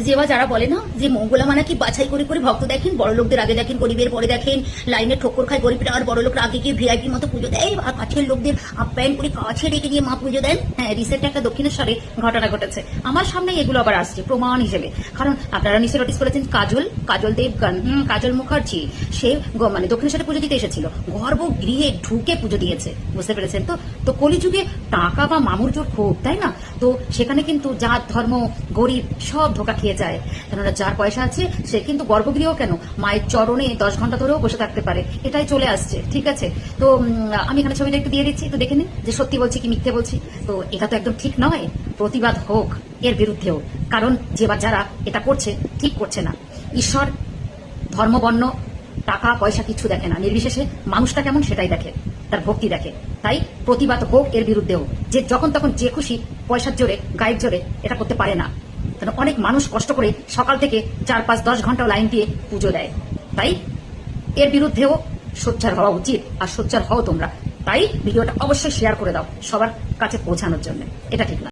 যে বা যারা বলে না যে মঙ্গলা মানা কি বাছাই করে করে ভক্ত দেখেন, বড় লোকদের আগে দেখেন, গরিবের পরে দেখেন, লাইনে ঠক্কর খায় গরিবরা, আর বড় লোকরা আগে গিয়ে ভিআইপি মতো পুজো দেয়, আর কাছের লোকদের আপ্যায়ন করে কাছে রেখে দিয়ে মা পুজো দেন। হ্যাঁ, রিসেন্ট একটা দক্ষিণেশ্বরে ঘটনা ঘটেছে, আমার সামনে এগুলো আবার আসছে প্রমাণ হিসেবে। কারণ আপনারা নিশ্চয় নোটিস করেছেন, কাজল দেবগন, কাজল মুখার্জি, সে মানে দক্ষিণেশ্বরে পুজো দিতে এসেছিল, গর্ভগৃহে ঢুকে পুজো দিয়েছে, বুঝতে পেরেছেন তো? তো কলিযুগে টাকা বা মামুর জোর খুব, তাই না? তো সেখানে কিন্তু জাত ধর্ম গরিব সব ধোকা খেয়ে যায়। কেননা যার পয়সা আছে সে কিন্তু গর্ভগৃহ কেন, মায়ের চরণে 10 ঘন্টা ধরেও বসে থাকতে পারে, এটাই চলে আসছে। ঠিক আছে, তো আমি এখানে ছবিটা একটু দিয়ে দিচ্ছি, একটু দেখে নিন যে সত্যি বলছি কি মিথ্যে বলছি। তো এটা তো একদম ঠিক নয়, প্রতিবাদ হোক এর বিরুদ্ধেও। কারণ যে বা যারা এটা করছে ঠিক করছে না। ঈশ্বর ধর্ম বর্ণ টাকা পয়সা কিছু দেখে না, নির্বিশেষে মানুষটা কেমন সেটাই দেখে, তার ভক্তি দেখে। তাই প্রতিবাদ হোক এর বিরুদ্ধেও। যে যখন তখন যে খুশি পয়সার জোরে গায়ের জোরে এটা করতে পারে না। কারণ অনেক মানুষ কষ্ট করে সকাল থেকে 4, 5, 10 ঘন্টা লাইন দিয়ে পুজো দেয়। তাই এর বিরুদ্ধেও সোচ্চার হওয়া উচিত, আর সোচ্চার হও তোমরা। তাই ভিডিওটা অবশ্যই শেয়ার করে দাও সবার কাছে পৌঁছানোর জন্য, এটা ঠিক না।